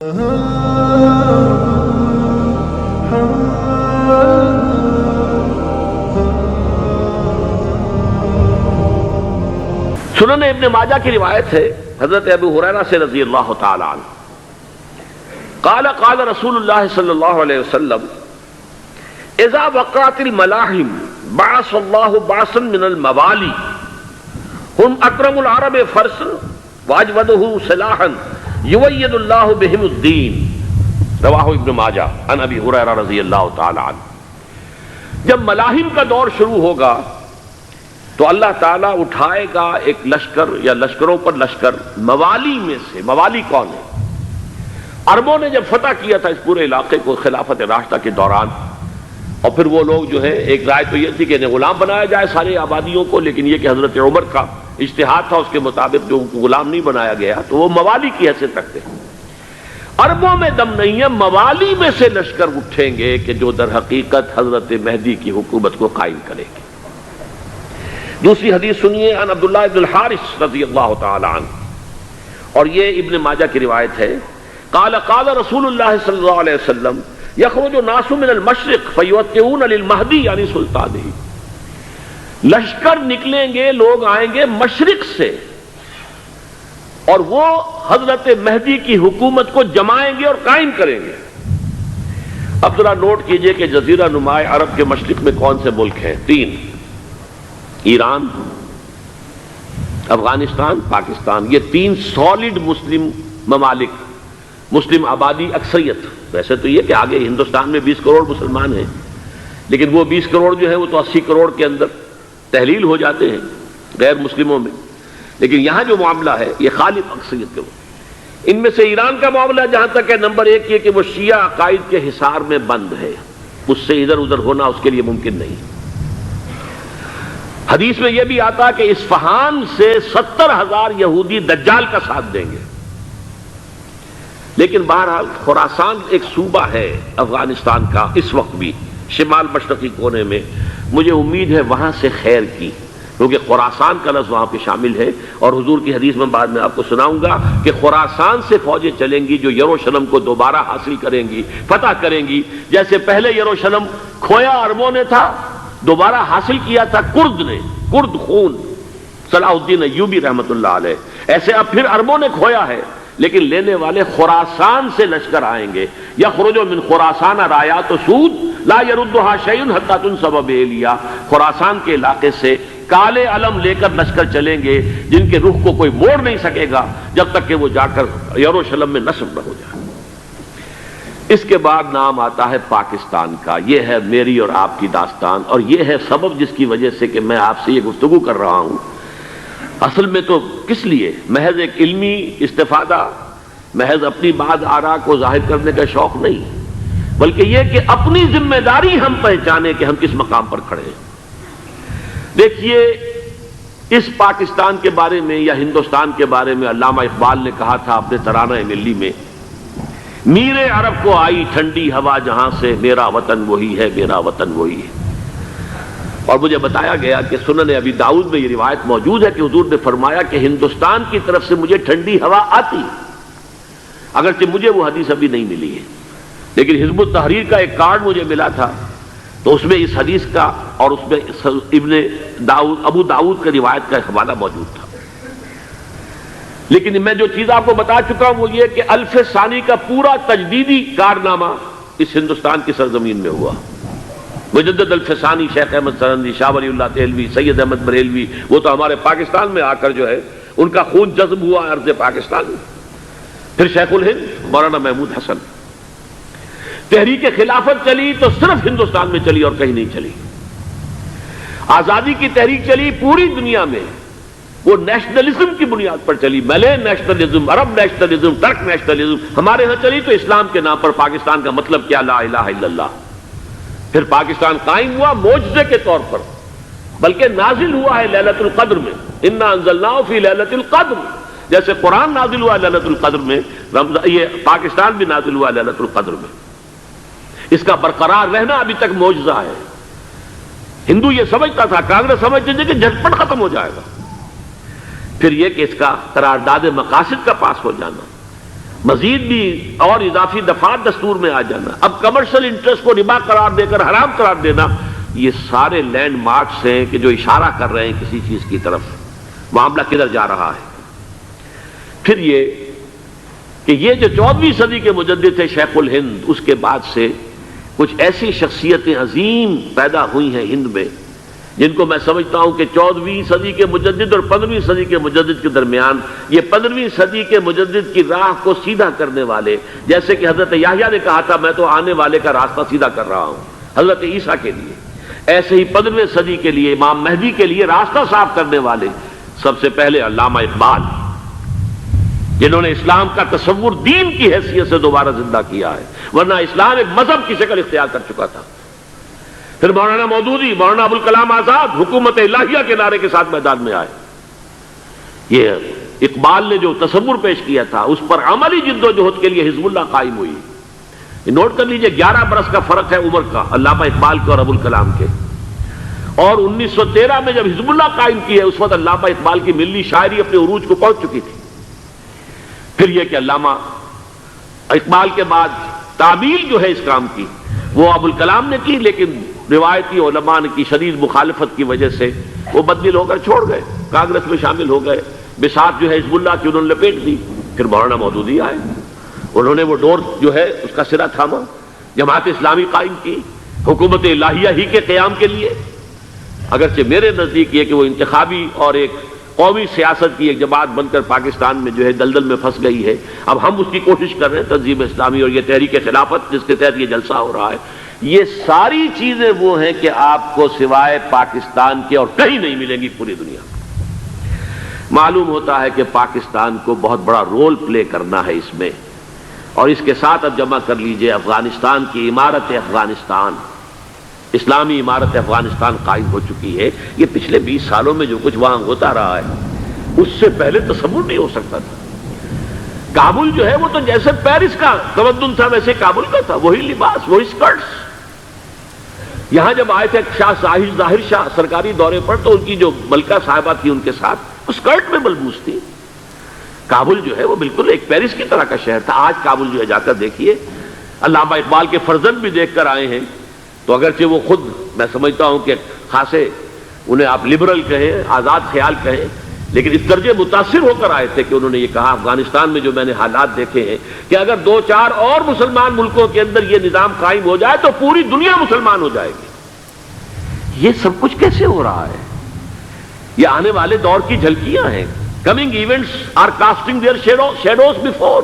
سنن ابن ماجہ کی روایت ہے حضرت ابو ہریرہ سے رضی اللہ تعالی عنہ قال قال رسول اللہ صلی اللہ علیہ وسلم اذا وقعت الملاحم بعث اللہ بعثا من الموالی ہم اکرم العرب فرسا واجودہ سلاحا یوید اللہ بہم الدین رواہ ابن ماجہ عن ابی ہریرہ رضی اللہ تعالی عنہ۔ جب ملاحم کا دور شروع ہوگا تو اللہ تعالیٰ اٹھائے گا ایک لشکر یا لشکروں پر لشکر موالی میں سے۔ موالی کون ہے؟ عربوں نے جب فتح کیا تھا اس پورے علاقے کو خلافت راشدہ کے دوران، اور پھر وہ لوگ جو ہے ایک رائے تو یہ تھی کہ انہیں غلام بنایا جائے ساری آبادیوں کو، لیکن یہ کہ حضرت عمر کا اجتہاد تھا، اس کے مطابق جو ان کو غلام نہیں بنایا گیا تو وہ موالی کی حیثیت رکھتے ہیں۔ عربوں میں دم نہیں ہے، موالی میں سے لشکر اٹھیں گے کہ جو در حقیقت حضرت مہدی کی حکومت کو قائم کرے گی۔ دوسری حدیث سنیے عن عبداللہ ابن الحارث رضی اللہ تعالی عنہ، اور یہ ابن ماجہ کی روایت ہے قال قال رسول اللہ صلی اللہ علیہ وسلم یخرج الناس من المشرق فیوطئون للمہدی یعنی سلطانہ، لشکر نکلیں گے، لوگ آئیں گے مشرق سے اور وہ حضرت مہدی کی حکومت کو جمائیں گے اور قائم کریں گے۔ اب ذرا نوٹ کیجئے کہ جزیرہ نماء عرب کے مشرق میں کون سے ملک ہیں؟ تین: ایران، افغانستان، پاکستان۔ یہ تین سالڈ مسلم ممالک، مسلم آبادی اکثریت۔ ویسے تو یہ کہ آگے ہندوستان میں 20 کروڑ مسلمان ہیں، لیکن وہ 20 کروڑ جو ہے وہ تو 80 کروڑ کے اندر تحلیل ہو جاتے ہیں غیر مسلموں میں، لیکن یہاں جو معاملہ ہے یہ خالص اکثریت کے۔ ان میں سے ایران کا معاملہ جہاں تک ہے، نمبر 1 یہ کہ وہ شیعہ عقائد کے حصار میں بند ہے، اس سے ادھر ادھر ہونا اس کے لیے ممکن نہیں۔ حدیث میں یہ بھی آتا کہ اصفہان سے 70,000 یہودی دجال کا ساتھ دیں گے، لیکن بہرحال خراسان ایک صوبہ ہے افغانستان کا اس وقت بھی شمال مشرقی کونے میں، مجھے امید ہے وہاں سے خیر کی، کیونکہ خراسان کا لفظ وہاں پہ شامل ہے، اور حضور کی حدیث میں بعد میں آپ کو سناؤں گا کہ خراسان سے فوجیں چلیں گی جو یروشلم کو دوبارہ حاصل کریں گی، فتح کریں گی۔ جیسے پہلے یروشلم کھویا عربوں نے تھا، دوبارہ حاصل کیا تھا کرد نے، کرد خون صلاح الدین ایوبی رحمت اللہ علیہ، ایسے اب پھر عربوں نے کھویا ہے، لیکن لینے والے خراسان سے لشکر آئیں گے۔ یخرج من خراسان رایات سود لا یردھا شیء حتی تنصب بإیلیا، خراسان کے علاقے سے کالے علم لے کر لشکر چلیں گے جن کے رخ کو کوئی موڑ نہیں سکے گا جب تک کہ وہ جا کر یروشلم میں نصب نہ ہو جائے۔ اس کے بعد نام آتا ہے پاکستان کا۔ یہ ہے میری اور آپ کی داستان، اور یہ ہے سبب جس کی وجہ سے کہ میں آپ سے یہ گفتگو کر رہا ہوں۔ اصل میں تو کس لیے؟ محض ایک علمی استفادہ، محض اپنی بات آراء کو ظاہر کرنے کا شوق نہیں، بلکہ یہ کہ اپنی ذمہ داری ہم پہچانیں کہ ہم کس مقام پر کھڑے ہیں۔ دیکھیے، اس پاکستان کے بارے میں یا ہندوستان کے بارے میں علامہ اقبال نے کہا تھا اپنے ترانہ ملی میں، میرے عرب کو آئی ٹھنڈی ہوا جہاں سے، میرا وطن وہی ہے، میرا وطن وہی ہے۔ اور مجھے بتایا گیا کہ سنن ابی داؤد میں یہ روایت موجود ہے کہ حضور نے فرمایا کہ ہندوستان کی طرف سے مجھے ٹھنڈی ہوا آتی، اگرچہ مجھے وہ حدیث ابھی نہیں ملی ہے، لیکن حزب التحریر کا ایک کارڈ مجھے ملا تھا، تو اس میں اس حدیث کا اور اس میں ابو داؤد کا روایت کا حوالہ موجود تھا۔ لیکن میں جو چیز آپ کو بتا چکا ہوں وہ یہ کہ الف ثانی کا پورا تجدیدی کارنامہ اس ہندوستان کی سرزمین میں ہوا۔ مجدد الف ثانی شیخ احمد سرندی، شاہ ولی اللہ دہلوی، سید احمد بریلوی، وہ تو ہمارے پاکستان میں آ کر جو ہے ان کا خون جذب ہوا ارض پاکستان میں۔ پھر شیخ الہند مولانا محمود حسن۔ تحریک خلافت چلی تو صرف ہندوستان میں چلی اور کہیں نہیں چلی۔ آزادی کی تحریک چلی پوری دنیا میں، وہ نیشنلزم کی بنیاد پر چلی، ملے نیشنلزم، عرب نیشنلزم، ترک نیشنلزم۔ ہمارے ہاں چلی تو اسلام کے نام پر پاکستان کا مطلب کیا؟ لا الہ الا اللہ۔ پھر پاکستان قائم ہوا معجزے کے طور پر، بلکہ نازل ہوا ہے لیلۃ القدر میں، انا انزلناہ فی لیلۃ القدر، جیسے قرآن نازل ہوا لیلۃ القدر میں، یہ پاکستان بھی نازل ہوا لیلۃ القدر میں۔ اس کا برقرار رہنا ابھی تک معجزہ ہے۔ ہندو یہ سمجھتا تھا، کانگریس سمجھتے تھے کہ جھٹپٹ ختم ہو جائے گا۔ پھر یہ کہ اس کا قرارداد مقاصد کا پاس ہو جانا، مزید بھی اور اضافی دفعات دستور میں آ جانا، اب کمرشل انٹرسٹ کو ربا قرار دے کر حرام قرار دینا، یہ سارے لینڈ مارکس ہیں کہ جو اشارہ کر رہے ہیں کسی چیز کی طرف، معاملہ کدھر جا رہا ہے۔ پھر یہ کہ یہ جو 14ویں صدی کے مجدد تھے شیخ الہند، اس کے بعد سے کچھ ایسی شخصیتیں عظیم پیدا ہوئی ہیں ہند میں، جن کو میں سمجھتا ہوں کہ 14ویں صدی کے مجدد اور 15ویں صدی کے مجدد کے درمیان، یہ 15ویں صدی کے مجدد کی راہ کو سیدھا کرنے والے، جیسے کہ حضرت یحییٰ نے کہا تھا میں تو آنے والے کا راستہ سیدھا کر رہا ہوں حضرت عیسیٰ کے لیے، ایسے ہی 15ویں صدی کے لیے امام مہدی کے لیے راستہ صاف کرنے والے سب سے پہلے علامہ اقبال، جنہوں نے اسلام کا تصور دین کی حیثیت سے دوبارہ زندہ کیا ہے، ورنہ اسلام ایک مذہب کی شکل اختیار کر چکا تھا۔ پھر مولانا مودودی، مولانا ابوالکلام آزاد حکومت الہیہ کے نعرے کے ساتھ میدان میں آئے۔ یہ اقبال نے جو تصور پیش کیا تھا اس پر عملی جد و جہد کے لیے حزب اللہ قائم ہوئی۔ نوٹ کر لیجئے 11 برس کا فرق ہے عمر کا علامہ اقبال کے اور ابوالکلام کے، اور 1913 میں جب حزب اللہ قائم کی ہے اس وقت علامہ اقبال کی ملی شاعری اپنے عروج کو پہنچ چکی تھی۔ پھر یہ کہ علامہ اقبال کے بعد تعمیل جو ہے اس کام کی وہ ابوالکلام نے کی، لیکن روایتی علماء کی شدید مخالفت کی وجہ سے وہ بددل ہو کر چھوڑ گئے، کانگریس میں شامل ہو گئے، بساط جو ہے حزب اللہ کی انہوں نے لپیٹ دی۔ پھر مولانا مودودی آئے، انہوں نے وہ ڈور جو ہے اس کا سرا تھاما، جماعت اسلامی قائم کی حکومت الہیہ ہی کے قیام کے لیے، اگرچہ میرے نزدیک یہ کہ وہ انتخابی اور ایک قومی سیاست کی ایک جماعت بن کر پاکستان میں جو ہے دلدل میں پھنس گئی ہے۔ اب ہم اس کی کوشش کر رہے ہیں، تنظیم اسلامی اور یہ تحریک خلافت جس کے تحت یہ جلسہ ہو رہا ہے، یہ ساری چیزیں وہ ہیں کہ آپ کو سوائے پاکستان کے اور کہیں نہیں ملیں گی پوری دنیا۔ معلوم ہوتا ہے کہ پاکستان کو بہت بڑا رول پلے کرنا ہے اس میں، اور اس کے ساتھ اب جمع کر لیجئے افغانستان کی عمارت افغانستان، اسلامی عمارت افغانستان قائم ہو چکی ہے۔ یہ پچھلے 20 سالوں میں جو کچھ وہاں ہوتا رہا ہے اس سے پہلے تصور نہیں ہو سکتا تھا۔ کابل جو ہے وہ تو جیسے پیرس کا تمدن تھا ویسے کابل کا تھا، وہی لباس، وہی سکرٹس۔ یہاں جب آئے تھے شاہ ظاہر شاہ سرکاری دورے پر تو ان کی جو ملکہ صاحبہ تھی ان کے ساتھ وہ سکرٹ میں ملبوس تھی۔ کابل جو ہے وہ بالکل ایک پیرس کی طرح کا شہر تھا۔ آج کابل جو ہے جا کر دیکھیے، علامہ اقبال کے فرزند بھی دیکھ کر آئے ہیں، تو اگرچہ وہ خود میں سمجھتا ہوں کہ خاصے انہیں آپ لبرل کہیں، آزاد خیال کہیں، لیکن اس درجے متاثر ہو کر آئے تھے کہ انہوں نے یہ کہا افغانستان میں جو میں نے حالات دیکھے ہیں کہ اگر 2-4 اور مسلمان ملکوں کے اندر یہ نظام قائم ہو جائے تو پوری دنیا مسلمان ہو جائے گی۔ یہ سب کچھ کیسے ہو رہا ہے؟ یہ آنے والے دور کی جھلکیاں ہیں۔ Coming events are casting their shadows before.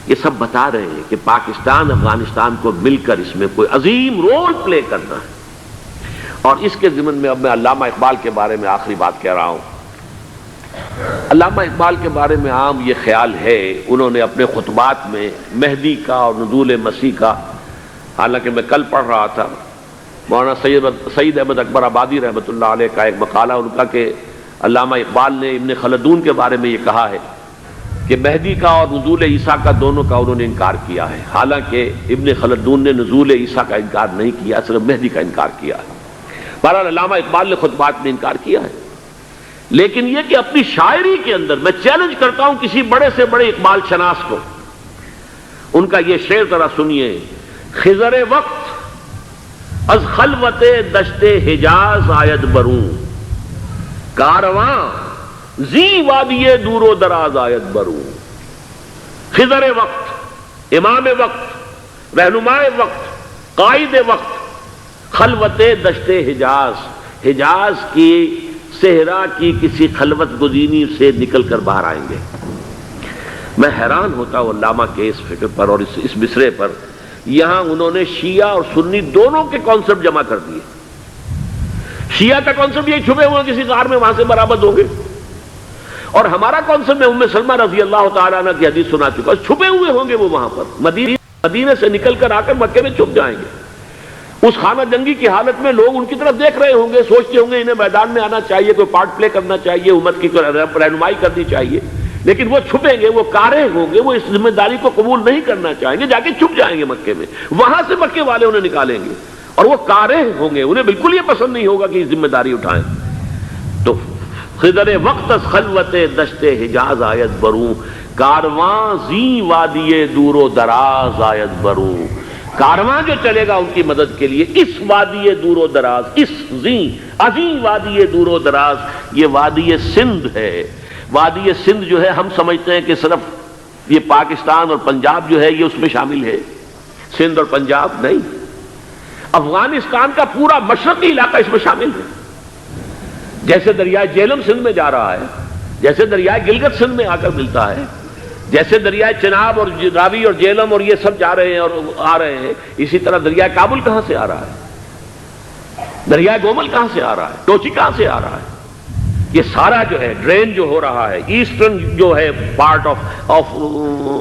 یہ سب بتا رہے ہیں کہ پاکستان افغانستان کو مل کر اس میں کوئی عظیم رول پلے کرنا ہے۔ اور اس کے ضمن میں اب میں علامہ اقبال کے بارے میں آخری بات کہہ رہا ہوں۔ علامہ اقبال کے بارے میں عام یہ خیال ہے، انہوں نے اپنے خطبات میں مہدی کا اور نزول مسیح کا، حالانکہ میں کل پڑھ رہا تھا مولانا سید احمد اکبر آبادی رحمۃ اللہ علیہ کا ایک مقالہ ان کا کہ علامہ اقبال نے ابن خلدون کے بارے میں یہ کہا ہے کہ مہدی کا اور نزول عیسیٰ کا دونوں کا انہوں نے انکار کیا ہے، حالانکہ ابن خلدون نے نزول عیسیٰ کا انکار نہیں کیا، صرف مہدی کا انکار کیا ہے۔ بہرحال علامہ اقبال نے خطبات میں انکار کیا ہے، لیکن یہ کہ اپنی شاعری کے اندر میں چیلنج کرتا ہوں کسی بڑے سے بڑے اقبال شناس کو، ان کا یہ شعر ذرا سنیے: خضر وقت از خلوت دشت حجاز آید بروں، کارواں زی وادی دور و دراز آید بروں۔ خضر وقت، امام وقت، رہنمائے وقت، قائد وقت، خلوت دشت حجاز، حجاز کی صحرا کی کسی خلوت گزینی سے نکل کر باہر آئیں گے۔ میں حیران ہوتا ہوں علامہ کے اس فکر پر اور اس مصرے پر۔ یہاں انہوں نے شیعہ اور سنی دونوں کے کانسیپٹ جمع کر دیے۔ شیعہ کا کانسیپٹ یہ چھپے ہوئے کسی غار میں وہاں سے برآمد ہوں گے، اور ہمارا کانسیپٹ میں ام سلمہ رضی اللہ تعالیٰ عنہ کی حدیث سنا چکا، چھپے ہوئے ہوں گے وہ وہاں پر، مدینے سے نکل کر آ کر مکے میں چھپ جائیں گے۔ اس خانہ جنگی کی حالت میں لوگ ان کی طرف دیکھ رہے ہوں گے، سوچتے ہوں گے انہیں میدان میں آنا چاہیے، کوئی پارٹ پلے کرنا چاہیے، امت کی رہنمائی کرنی چاہیے، لیکن وہ چھپیں گے، وہ کارے ہوں گے، وہ اس ذمہ داری کو قبول نہیں کرنا چاہیں گے، جا کے چھپ جائیں گے مکے میں، وہاں سے مکے والے انہیں نکالیں گے، اور وہ کارے ہوں گے، انہیں بالکل یہ پسند نہیں ہوگا کہ یہ ذمہ داری اٹھائیں۔ تو خضر وقت از خلوت دشت حجاز آیت بروں، کارواں زی وادی دور و دراز آیت برو، کارواں جو چلے گا ان کی مدد کے لیے اس وادی دور و دراز، اس عظیم وادی دور و دراز، یہ وادی سندھ ہے۔ وادی سندھ جو ہے ہم سمجھتے ہیں کہ صرف یہ پاکستان اور پنجاب جو ہے یہ اس میں شامل ہے، سندھ اور پنجاب نہیں، افغانستان کا پورا مشرقی علاقہ اس میں شامل ہے۔ جیسے دریائے جہلم سندھ میں جا رہا ہے، جیسے دریائے گلگت سندھ میں آ کر ملتا ہے، جیسے دریائے چناب اور راوی اور جہلم اور یہ سب جا رہے ہیں اور آ رہے ہیں، اسی طرح دریائے کابل کہاں سے آ رہا ہے، دریائے گومل کہاں سے آ رہا ہے، ٹوچی کہاں سے آ رہا ہے، یہ سارا جو ہے ڈرین جو ہو رہا ہے ایسٹرن جو ہے پارٹ آف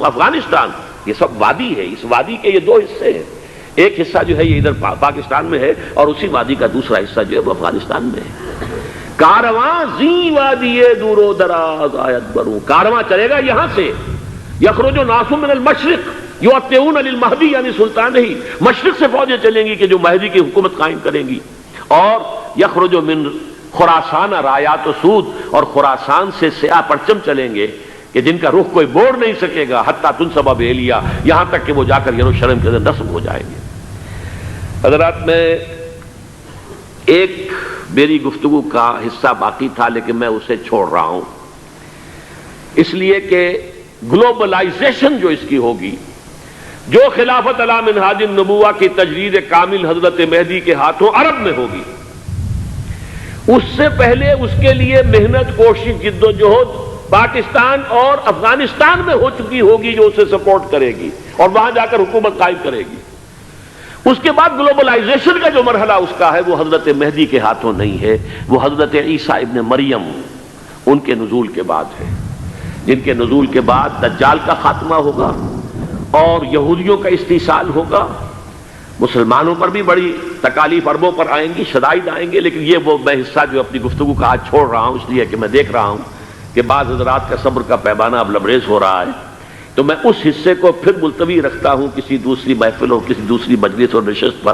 افغانستان، یہ سب وادی ہے۔ اس وادی کے یہ دو حصے ہیں، ایک حصہ جو ہے یہ ادھر پاکستان میں ہے اور اسی وادی کا دوسرا حصہ جو ہے وہ افغانستان میں ہے۔ کارواں زی وادی دور و دراز آیت برو، کارواں چلے گا یہاں سے، یخرج ناس من المشرق یؤتون للمہدی یعنی سلطان ہی، مشرق سے فوجیں چلیں گی کہ جو مہدی کی حکومت قائم کریں گی، اور یخرج من خراسان رایات و سود، اور خراسان سے سیاہ پرچم چلیں گے کہ جن کا رخ کوئی موڑ نہیں سکے گا، حتیٰ تنصب بیلیا، یہاں تک کہ وہ جا کر یروشلم کے اندر نصب ہو جائیں گے۔ حضرات، میں ایک میری گفتگو کا حصہ باقی تھا لیکن میں اسے چھوڑ رہا ہوں، اس لیے کہ گلوبلائزیشن جو اس کی ہوگی، جو خلافت علی منہاج النبوہ کی تجرید کامل حضرت مہدی کے ہاتھوں عرب میں ہوگی، اس سے پہلے اس کے لیے محنت، کوشش، جد و جہد پاکستان اور افغانستان میں ہو چکی ہوگی جو اسے سپورٹ کرے گی اور وہاں جا کر حکومت قائم کرے گی۔ اس کے بعد گلوبلائزیشن کا جو مرحلہ اس کا ہے وہ حضرت مہدی کے ہاتھوں نہیں ہے، وہ حضرت عیسیٰ ابن مریم ان کے نزول کے بعد ہے، جن کے نزول کے بعد دجال کا خاتمہ ہوگا اور یہودیوں کا استحصال ہوگا، مسلمانوں پر بھی بڑی تکالیف عربوں پر آئیں گی، شدائد آئیں گے، لیکن یہ وہ میں حصہ جو اپنی گفتگو کا آج چھوڑ رہا ہوں اس لیے کہ میں دیکھ رہا ہوں کہ بعض حضرات کا صبر کا پیمانہ اب لبریز ہو رہا ہے، تو میں اس حصے کو پھر ملتوی رکھتا ہوں کسی دوسری محفل اور کسی دوسری مجلس اور نشست پر۔